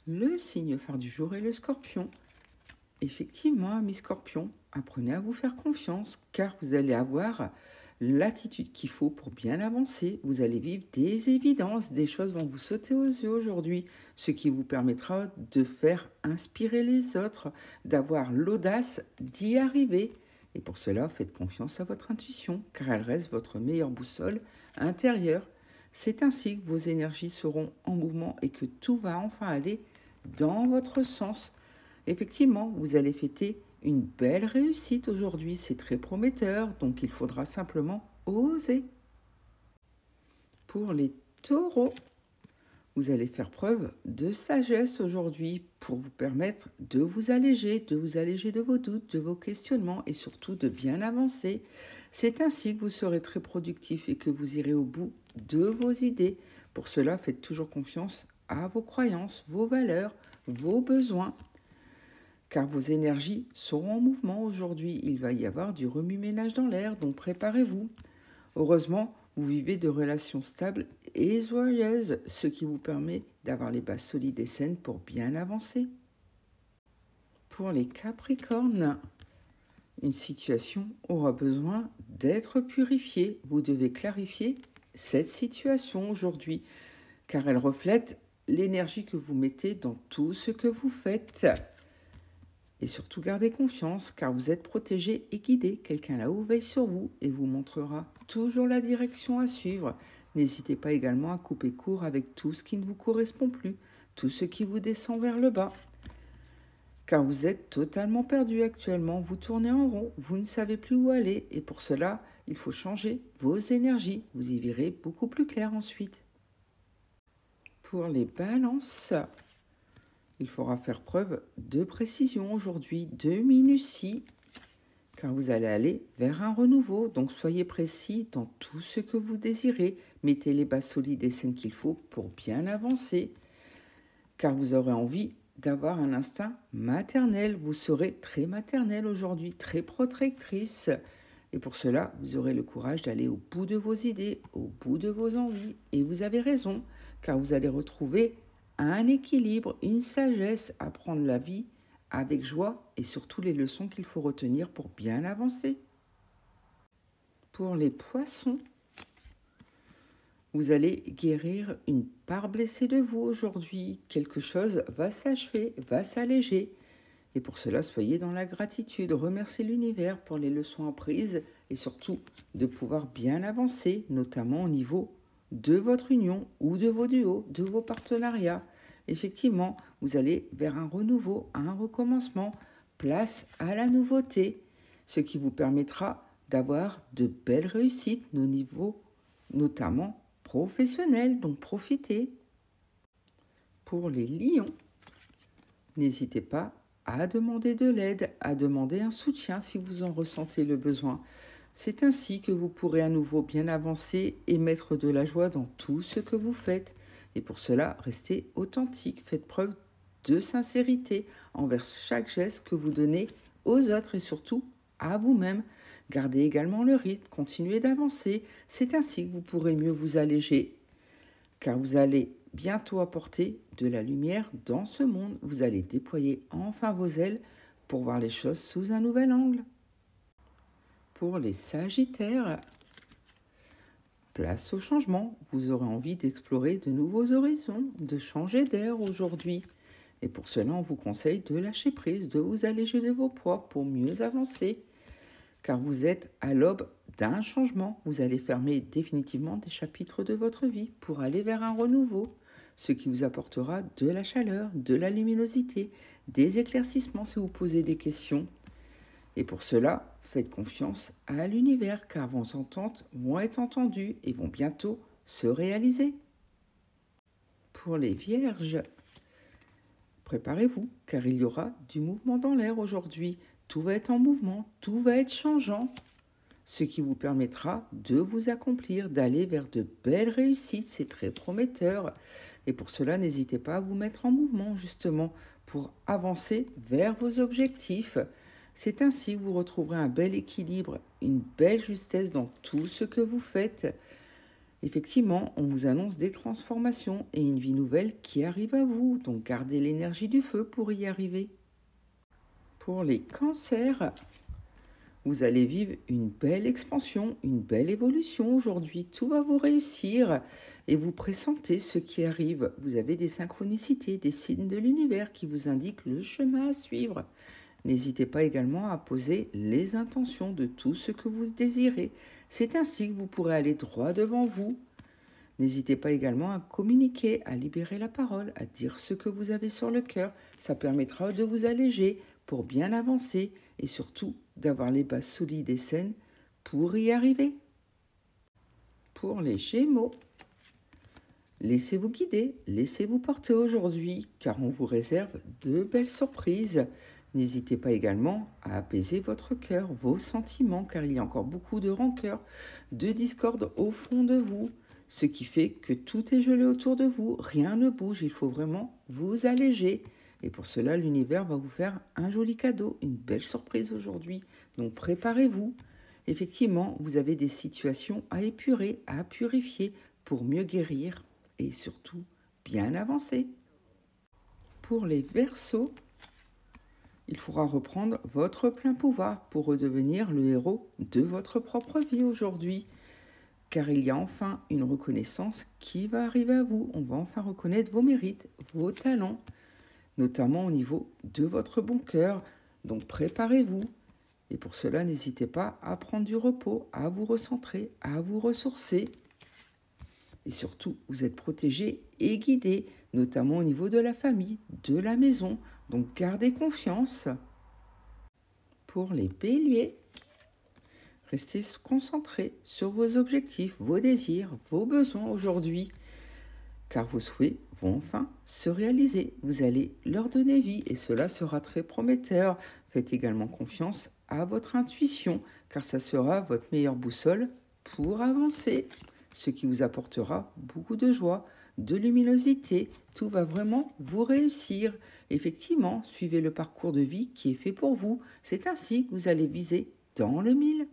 Le signe phare du jour est le Scorpion. Effectivement, amis Scorpion, apprenez à vous faire confiance car vous allez avoir l'attitude qu'il faut pour bien avancer. Vous allez vivre des évidences, des choses vont vous sauter aux yeux aujourd'hui, ce qui vous permettra de faire inspirer les autres, d'avoir l'audace d'y arriver. Et pour cela, faites confiance à votre intuition car elle reste votre meilleure boussole intérieure. C'est ainsi que vos énergies seront en mouvement et que tout va enfin aller dans votre sens. Effectivement, vous allez fêter une belle réussite aujourd'hui, c'est très prometteur, donc il faudra simplement oser. Pour les taureaux, vous allez faire preuve de sagesse aujourd'hui pour vous permettre de vous alléger de vos doutes, de vos questionnements et surtout de bien avancer. C'est ainsi que vous serez très productif et que vous irez au bout de vos idées. Pour cela, faites toujours confiance à vos croyances, vos valeurs, vos besoins. Car vos énergies seront en mouvement aujourd'hui. Il va y avoir du remue-ménage dans l'air, donc préparez-vous. Heureusement, vous vivez de relations stables et joyeuses, ce qui vous permet d'avoir les bases solides et saines pour bien avancer. Pour les Capricornes, une situation aura besoin d'être purifiée. Vous devez clarifier cette situation aujourd'hui, car elle reflète l'énergie que vous mettez dans tout ce que vous faites. Et surtout, gardez confiance, car vous êtes protégé et guidé. Quelqu'un là-haut veille sur vous et vous montrera toujours la direction à suivre. N'hésitez pas également à couper court avec tout ce qui ne vous correspond plus, tout ce qui vous descend vers le bas. Car vous êtes totalement perdu actuellement, vous tournez en rond, vous ne savez plus où aller. Et pour cela, il faut changer vos énergies. Vous y verrez beaucoup plus clair ensuite. Pour les balances, il faudra faire preuve de précision aujourd'hui, de minutie, car vous allez aller vers un renouveau. Donc soyez précis dans tout ce que vous désirez. Mettez les bases solides et saines qu'il faut pour bien avancer, car vous aurez envie d'avoir un instinct maternel. Vous serez très maternelle aujourd'hui, très protectrice. Et pour cela, vous aurez le courage d'aller au bout de vos idées, au bout de vos envies. Et vous avez raison, car vous allez retrouver un équilibre, une sagesse à prendre la vie avec joie et surtout les leçons qu'il faut retenir pour bien avancer. Pour les poissons, vous allez guérir une part blessée de vous aujourd'hui. Quelque chose va s'achever, va s'alléger. Et pour cela, soyez dans la gratitude. Remerciez l'univers pour les leçons apprises et surtout de pouvoir bien avancer, notamment au niveau de votre union ou de vos duos, de vos partenariats. Effectivement, vous allez vers un renouveau, un recommencement, place à la nouveauté, ce qui vous permettra d'avoir de belles réussites au niveau notamment professionnel, donc profitez. Pour les lions, n'hésitez pas à demander de l'aide, à demander un soutien si vous en ressentez le besoin. C'est ainsi que vous pourrez à nouveau bien avancer et mettre de la joie dans tout ce que vous faites. Et pour cela, restez authentique, faites preuve de sincérité envers chaque geste que vous donnez aux autres et surtout à vous-même. Gardez également le rythme, continuez d'avancer. C'est ainsi que vous pourrez mieux vous alléger, car vous allez bientôt apporter de la lumière dans ce monde. Vous allez déployer enfin vos ailes pour voir les choses sous un nouvel angle. Pour les Sagittaires, place au changement. Vous aurez envie d'explorer de nouveaux horizons, de changer d'air aujourd'hui. Et pour cela, on vous conseille de lâcher prise, de vous alléger de vos poids pour mieux avancer. Car vous êtes à l'aube d'un changement. Vous allez fermer définitivement des chapitres de votre vie pour aller vers un renouveau, ce qui vous apportera de la chaleur, de la luminosité, des éclaircissements si vous posez des questions. Et pour cela, faites confiance à l'univers, car vos ententes vont être entendues et vont bientôt se réaliser. Pour les Vierges, préparez-vous, car il y aura du mouvement dans l'air aujourd'hui. Tout va être en mouvement, tout va être changeant, ce qui vous permettra de vous accomplir, d'aller vers de belles réussites. C'est très prometteur. Et pour cela, n'hésitez pas à vous mettre en mouvement, justement, pour avancer vers vos objectifs. C'est ainsi que vous retrouverez un bel équilibre, une belle justesse dans tout ce que vous faites. Effectivement, on vous annonce des transformations et une vie nouvelle qui arrive à vous, donc gardez l'énergie du feu pour y arriver. Pour les cancers, vous allez vivre une belle expansion, une belle évolution aujourd'hui. Tout va vous réussir et vous pressentez ce qui arrive. Vous avez des synchronicités, des signes de l'univers qui vous indiquent le chemin à suivre. N'hésitez pas également à poser les intentions de tout ce que vous désirez. C'est ainsi que vous pourrez aller droit devant vous. N'hésitez pas également à communiquer, à libérer la parole, à dire ce que vous avez sur le cœur. Ça permettra de vous alléger pour bien avancer et surtout d'avoir les bases solides et saines pour y arriver. Pour les Gémeaux, laissez-vous guider, laissez-vous porter aujourd'hui car on vous réserve de belles surprises. N'hésitez pas également à apaiser votre cœur, vos sentiments car il y a encore beaucoup de rancœur, de discorde au fond de vous. Ce qui fait que tout est gelé autour de vous, rien ne bouge, il faut vraiment vous alléger. Et pour cela, l'univers va vous faire un joli cadeau, une belle surprise aujourd'hui. Donc préparez-vous. Effectivement, vous avez des situations à épurer, à purifier pour mieux guérir et surtout bien avancer. Pour les Verseaux, il faudra reprendre votre plein pouvoir pour redevenir le héros de votre propre vie aujourd'hui. Car il y a enfin une reconnaissance qui va arriver à vous. On va enfin reconnaître vos mérites, vos talents, notamment au niveau de votre bon cœur. Donc préparez-vous. Et pour cela, n'hésitez pas à prendre du repos, à vous recentrer, à vous ressourcer. Et surtout, vous êtes protégé et guidé, notamment au niveau de la famille, de la maison. Donc gardez confiance. Pour les Béliers, restez concentrés sur vos objectifs, vos désirs, vos besoins aujourd'hui, car vos souhaits vont enfin se réaliser. Vous allez leur donner vie et cela sera très prometteur. Faites également confiance à votre intuition, car ça sera votre meilleure boussole pour avancer, ce qui vous apportera beaucoup de joie, de luminosité. Tout va vraiment vous réussir. Effectivement, suivez le parcours de vie qui est fait pour vous. C'est ainsi que vous allez viser dans le mille.